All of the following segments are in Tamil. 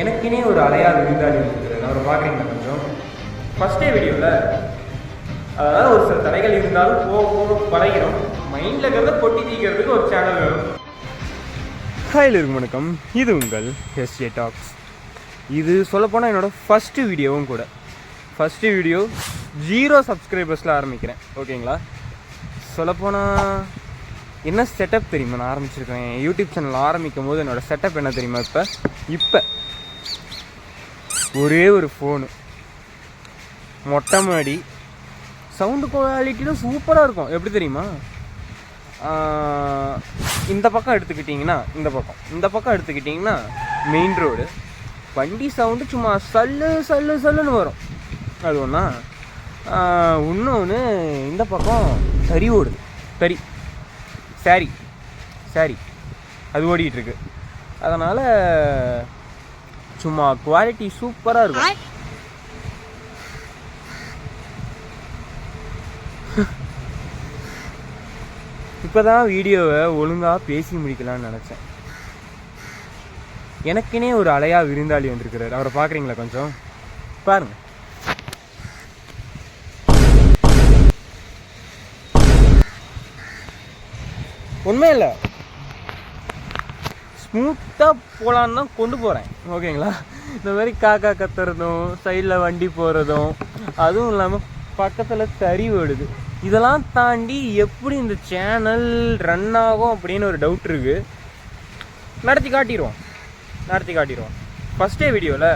எனக்குனே ஒரு அலையாத விருந்தாளி இருக்குது. அவரை பார்க்குறீங்களா கொஞ்சம்? ஃபஸ்ட்டே வீடியோவில் அதனால் ஒரு சில தடைகள் இருந்தாலும் போக போக பழகிறோம். மைண்டில் இருக்கிறத கொட்டி தீக்கிறதுக்கு ஒரு சேனல் வேணும். ஹாயில் இருக்கும் வணக்கம், இது உங்கள் எஸ்ஜே டாக்ஸ். இது சொல்லப்போனால் என்னோடய ஃபஸ்ட்டு வீடியோவும் கூட. ஃபஸ்ட்டு வீடியோ 0 சப்ஸ்கிரைபர்ஸில் ஆரம்பிக்கிறேன். ஓகேங்களா? சொல்லப்போனால் என்ன செட்டப் தெரியுமா நான் ஆரம்பிச்சிருக்கேன் யூடியூப் சேனல் ஆரம்பிக்கும் போது என்னோடய செட்டப் என்ன தெரியுமா? இப்போ ஒரே ஒரு ஃபோனு, மொட்டை மாடி, சவுண்டு குவாலிட்டியும் சூப்பராக இருக்கும். எப்படி தெரியுமா? இந்த பக்கம் எடுத்துக்கிட்டிங்கன்னா இந்த பக்கம் எடுத்துக்கிட்டிங்கன்னா மெயின் ரோடு, வண்டி சவுண்டு சும்மா சல்லுன்னு வரும். அது ஒன்றா. இன்னொன்று இந்த பக்கம் தறி ஓடுது, தறி சாரி அது ஓடிட்டுருக்கு. அதனால் சும்மா குவாலிட்டி சூப்பராக இருக்கும். இப்போ தான் வீடியோவை ஒழுங்காக பேசி முடிக்கலான்னு நினச்சேன். எனக்குனே ஒரு அலையா விருந்தாளி வந்திருக்கிறார். அவரை பார்க்குறீங்களா கொஞ்சம்? பாருங்கள். உண்மை இல்லை, ஸ்மூத்தாக போகலான்னு தான் கொண்டு போகிறேன். ஓகேங்களா? இந்த மாதிரி காக்கா கத்துறதும் சைடில் வண்டி போகிறதும், அதுவும் இல்லாமல் பக்கத்தில் தறி ஓடுது. இதெல்லாம் தாண்டி எப்படி இந்த சேனல் ரன் ஆகும் அப்படின்னு ஒரு டவுட் இருக்குது. நடத்தி காட்டிடுவோம் ஃபஸ்ட்டே வீடியோவில்.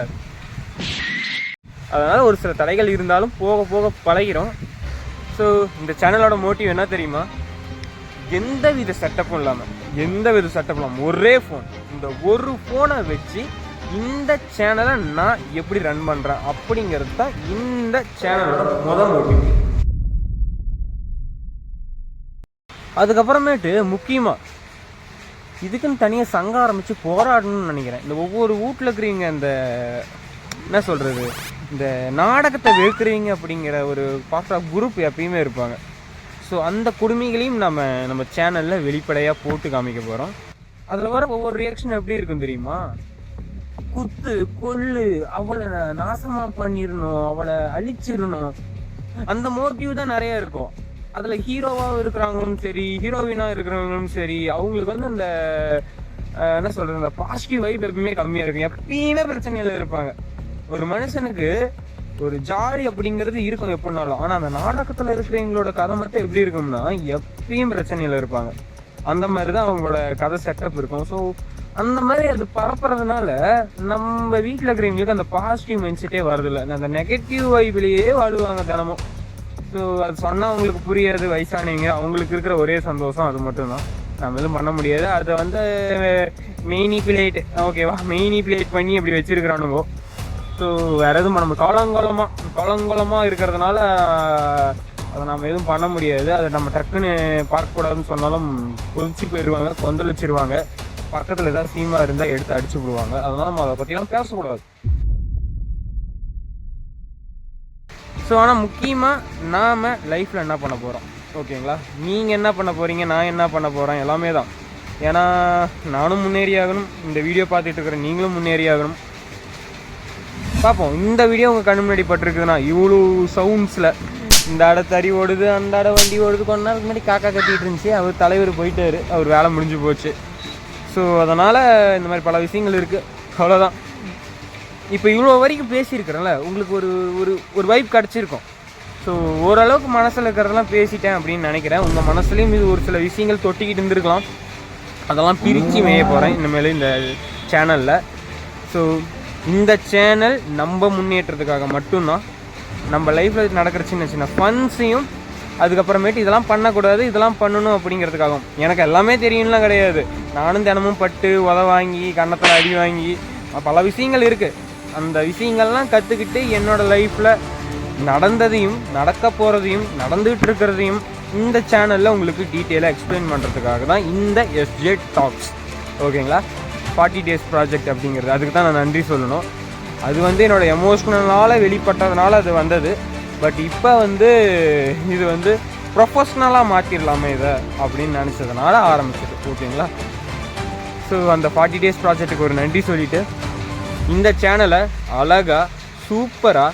அதனால் ஒரு சில தடைகள் இருந்தாலும் போக போக பழகிறோம். ஸோ இந்த சேனலோட மோட்டிவ் என்ன தெரியுமா? எந்த வித செட்டப்பும் இல்லாமல் ஒரே ஃபோன், இந்த ஒரு ஃபோனை வச்சு இந்த சேனலை நான் எப்படி ரன் பண்ணுறேன் அப்படிங்கிறது தான் இந்த சேனலோட முதல் மோட்டிவ். அதுக்கப்புறமேட்டு முக்கியமாக இதுக்குன்னு தனியாக சங்கம் ஆரம்பித்து போராடணும்னு நினைக்கிறேன். இந்த ஒவ்வொரு வீட்டில் இருக்கிறீங்க இந்த என்ன சொல்கிறது, இந்த நாடகத்தை வெறுக்கிறீங்க அப்படிங்கிற ஒரு பார்ட் ஆஃப் குரூப் எப்பயுமே இருப்பாங்க. ஸோ அந்த குடுமைகளையும் நம்ம சேனலில் வெளிப்படையாக போட்டு காமிக்க போகிறோம். அதில் வர ஒவ்வொரு ரியாக்ஷன் எப்படி இருக்கும் தெரியுமா? குத்து கொள்ளு, அவளை நாசமாக பண்ணிடணும், அவளை அழிச்சிடணும், அந்த மோட்டிவ் தான் நிறைய இருக்கும். அதில் ஹீரோவாக இருக்கிறவங்களும் சரி, ஹீரோயினாக இருக்கிறவங்களும் சரி, அவங்களுக்கு வந்து அந்த என்ன சொல்கிறது, அந்த பாசிட்டிவ் வைப் எப்பயுமே கம்மியாக இருக்கும். எப்பயுமே பிரச்சனையில் இருப்பாங்க. ஒரு மனுஷனுக்கு ஒரு ஜாலி அப்படிங்கிறது இருக்கும் எப்படினாலும். ஆனால் அந்த நாடகத்தில் இருக்கிறவங்களோட கதை மட்டும் எப்படி இருக்கும்னா எப்பயும் பிரச்சனையில் இருப்பாங்க. அந்த மாதிரி தான் அவங்களோட கதை செட்டப் இருக்கும். ஸோ அந்த மாதிரி அது பரப்புறதுனால நம்ம வீட்டில் இருக்கிறவங்களுக்கு அந்த பாசிட்டிவ் மைண்ட் செட்டே வரதில்லை. அந்த நெகட்டிவ் வைப்லேயே வாழுவாங்க தினமும். ஸோ அது சொன்னால் அவங்களுக்கு புரியாது. வயசானவங்க, அவங்களுக்கு இருக்கிற ஒரே சந்தோஷம் அது மட்டும்தான். நம்ம எதுவும் பண்ண முடியாது. அதை வந்து மெயினிப்புலேட் பண்ணி அப்படி வச்சிருக்கிறானுங்கோ. ஸோ வேறு எதுவும் நம்ம காலங்காலமாக இருக்கிறதுனால அதை நம்ம எதுவும் பண்ண முடியாது. அதை நம்ம டக்குன்னு பார்க்கக்கூடாதுன்னு சொன்னாலும் கொதிச்சு போயிடுவாங்க, கொந்தளிச்சிருவாங்க. பக்கத்தில் ஏதாவது சீமா இருந்தால் எடுத்து அடிச்சு விடுவாங்க. அதனால் நம்ம அதை பற்றிலாம் பேசக்கூடாது. ஸோ ஆனால் முக்கியமாக நாம் லைஃப்பில் என்ன பண்ண போகிறோம், ஓகேங்களா? நீங்கள் என்ன பண்ண போகிறீங்க, நான் என்ன பண்ண போகிறேன், எல்லாமே தான். ஏன்னா நானும் முன்னேறி ஆகணும், இந்த வீடியோ பார்த்துட்டு இருக்கிற நீங்களும் முன்னேறி ஆகணும். பார்ப்போம். இந்த வீடியோ உங்கள் கண்ணு முன்னாடி பட்டிருக்குதுன்னா இவ்வளோ சவுண்ட்ஸில் இந்த அடை தறி ஓடுது, அந்த அடை வண்டி ஓடுது. கொஞ்ச நாளுக்கு முன்னாடி காக்கா கட்டிகிட்டு இருந்துச்சு. அவர் தலைவர் போயிட்டார், அவர் வேலை முடிஞ்சு போச்சு. ஸோ அதனால் இந்த மாதிரி பல விஷயங்கள் இருக்குது. அவ்வளோதான். இப்போ இவ்வளோ வரைக்கும் பேசியிருக்கிறேன்ல, உங்களுக்கு ஒரு வைப் கிடச்சிருக்கும். ஸோ ஓரளவுக்கு மனசில் இருக்கிறதெல்லாம் பேசிட்டேன் அப்படின்னு நினைக்கிறேன். உங்கள் மனசுலேயும் இது ஒரு சில விஷயங்கள் தொட்டிக்கிட்டு இருந்திருக்கலாம். அதெல்லாம் பிரித்து மேய போகிறேன் இனிமேல் இந்த சேனலில். ஸோ இந்த சேனல் நம்ம முன்னேற்றத்துக்காக மட்டும்தான். நம்ம லைஃப்பில் நடக்கிற சின்ன ஃபன்ஸையும், அதுக்கப்புறமேட்டு இதெல்லாம் பண்ணக்கூடாது, இதெல்லாம் பண்ணணும் அப்படிங்கிறதுக்காகவும். எனக்கு எல்லாமே தெரியும்லாம் கிடையாது. நானும் தினமும் பட்டு வாங்கி கன்னத்தில் அடி வாங்கி பல விஷயங்கள் இருக்குது. அந்த விஷயங்கள்லாம் கற்றுக்கிட்டு என்னோடய லைஃப்பில் நடந்ததையும் நடக்க போகிறதையும் நடந்துகிட்டு இருக்கிறதையும் இந்த சேனலில் உங்களுக்கு டீட்டெயிலாக எக்ஸ்பிளைன் பண்ணுறதுக்காக தான் இந்த எஸ்ஜே டாக்ஸ். ஓகேங்களா? 40 days ப்ராஜெக்ட் அப்படிங்கிறது, அதுக்கு தான் நான் நன்றி சொல்லணும். அது வந்து என்னோடய எமோஷ்னலால் வெளிப்பட்டதுனால அது வந்தது. பட் இப்போ வந்து இது வந்து ப்ரொஃபஷ்னலாக மாற்றிடலாமே இதை அப்படின்னு நினச்சதுனால ஆரம்பிச்சது. ஓகேங்களா? ஸோ அந்த 40 days ப்ராஜெக்ட்டுக்கு ஒரு நன்றி சொல்லிவிட்டு இந்த சேனலை அழகாக சூப்பராக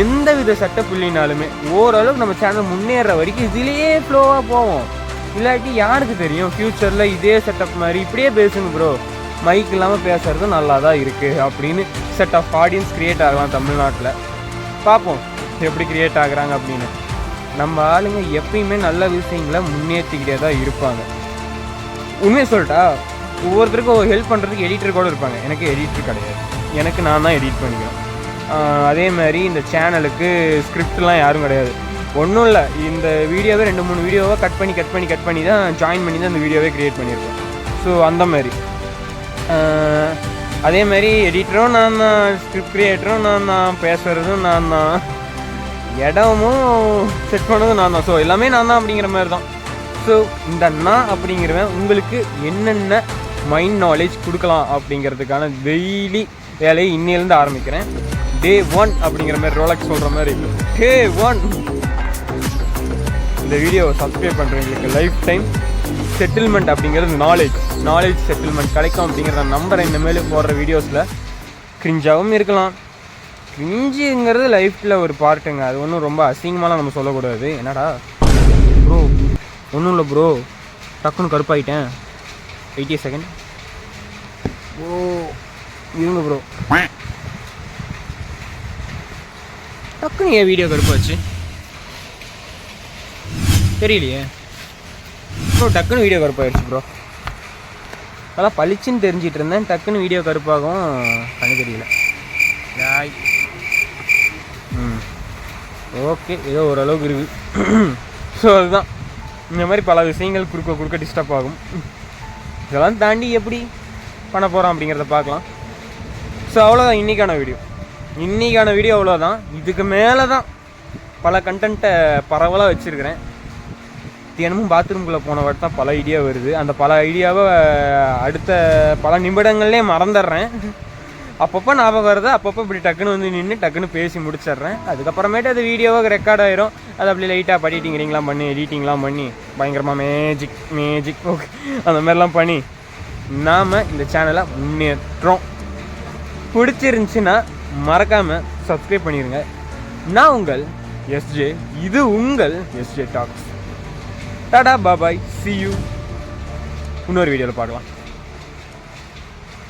எந்த வித செட்டப் இல்லைனாலுமே ஓரளவுக்கு நம்ம சேனல் முன்னேற வரைக்கும் இதுலேயே ஃப்ளோவாக போவோம். இல்லாட்டி யாருக்கு தெரியும் ஃப்யூச்சரில் இதே செட்டப் மாதிரி இப்படியே பேசுங்க ப்ரோ, மைக் இல்லாமல் பேசுகிறது நல்லா தான் இருக்குது அப்படின்னு செட் ஆஃப் ஆடியன்ஸ் க்ரியேட் ஆகலாம் தமிழ்நாட்டில். பார்ப்போம் எப்படி க்ரியேட் ஆகுறாங்க அப்படின்னு. நம்ம ஆளுங்க எப்பயுமே நல்ல விஷயங்களை முன்னேற்றிக்கிட்டே தான் இருப்பாங்க. உண்மையை சொல்லிட்டா, ஒவ்வொருத்தருக்கும் ஒரு ஹெல்ப் பண்ணுறதுக்கு எடிட்டர் கூட இருப்பாங்க. எனக்கு எடிட்டர் கிடையாது, எனக்கு நான் தான் எடிட் பண்ணிக்கிறேன். அதே மாதிரி இந்த சேனலுக்கு ஸ்கிரிப்ட்லாம் யாரும் கிடையாது. ஒன்றும் இல்லை, இந்த வீடியோவே 2-3 வீடியோவை கட் பண்ணி தான் ஜாயின் பண்ணி தான் இந்த வீடியோவே க்ரியேட் பண்ணியிருக்கேன். ஸோ அந்த மாதிரி அதே மாதிரி எடிட்டரும் நான் தான், ஸ்கிரிப்ட் க்ரியேட்டரும் நான் தான், பேசுகிறதும் நான் தான், இடமும் செட் பண்ணதும் நான் தான். ஸோ எல்லாமே நான் தான் அப்படிங்கிற மாதிரி தான். ஸோ இந்த நான் அப்படிங்கிறவன் உங்களுக்கு என்னென்ன மைண்ட் நாலேஜ் கொடுக்கலாம் அப்படிங்கிறதுக்கான டெய்லி வேலையை இன்னிலேருந்து ஆரம்பிக்கிறேன். Day 1 அப்படிங்கிற மாதிரி ரோலக்ஸ் சொல்கிற மாதிரி Day 1 இந்த வீடியோவை சப்ஸ்கிரைப் பண்ணுறவங்களுக்கு லைஃப் டைம் செட்டில்மெண்ட் அப்படிங்கிறது நாலேஜ் செட்டில்மெண்ட் கிடைக்கும் அப்படிங்கிற நம்பரை இனிமேல் போடுற வீடியோஸில் கிரிஞ்சாகவும் இருக்கலாம். கிரிஞ்சுங்கிறது லைஃப்பில் ஒரு பார்ட்டுங்க, அது ஒன்றும் ரொம்ப அசிங்கமாலாம் நம்ம சொல்லக்கூடாது. என்னடா ப்ரோ, ஒன்றும் இல்லை ப்ரோ, டக்குன்னு கருப்பாயிட்டேன், 80 செகண்ட் ஓ இருங்க ப்ரோ, டக்குன்னு ஏன் வீடியோ கருப்பாச்சு தெரியலையே ப்ரோ, டக்குன்னு வீடியோ கருப்பாயிடுச்சு ப்ரோ. அதெல்லாம் பளிச்சுன்னு தெரிஞ்சிட்டு இருந்தேன், டக்குன்னு வீடியோ கருப்பாகவும் கண்ணு தெரியல. ஓகே, ஏதோ ஓரளவுக்கு இருக்குது. ஸோ அதுதான், இந்த மாதிரி பல விஷயங்கள் குறுக்க டிஸ்டர்ப் ஆகும். இதெல்லாம் தாண்டி எப்படி பண்ண போகிறோம் அப்படிங்கிறத பார்க்கலாம். ஸோ அவ்வளோதான் இன்றைக்கான வீடியோ அவ்வளோதான். இதுக்கு மேலே தான் பல கண்டென்ட்டை பரவலாக வச்சுருக்கிறேன். தினமும் பாத்ரூம்குள்ளே போன வாட்டி தான் பல ஐடியா வருது. அந்த பல ஐடியாவை அடுத்த பல நிமிடங்கள்லேயே மறந்துடுறேன். அப்பப்போ ஞாபகம் வருது, அப்பப்போ இப்படி டக்குன்னு வந்து நின்று டக்குன்னு பேசி முடிச்சிடுறேன். அதுக்கப்புறமேட்டு அது வீடியோவாக ரெக்கார்ட் ஆயிரும். அது அப்படி லைட்டாக எடிட்டிங்லாம் பண்ணி பயங்கரமாக மேஜிக் ஓகே அந்த மாதிரிலாம் பண்ணி நாம் இந்த சேனலை முன்னேற்றோம். பிடிச்சிருந்துச்சின்னா மறக்காமல் சப்ஸ்கிரைப் பண்ணிடுங்க. நான் உங்கள் SJ, இது உங்கள் SJ டாக்ஸ். டாடா பாபாய், see you. இன்னொரு வீடியோவில் பார்க்கலாம்.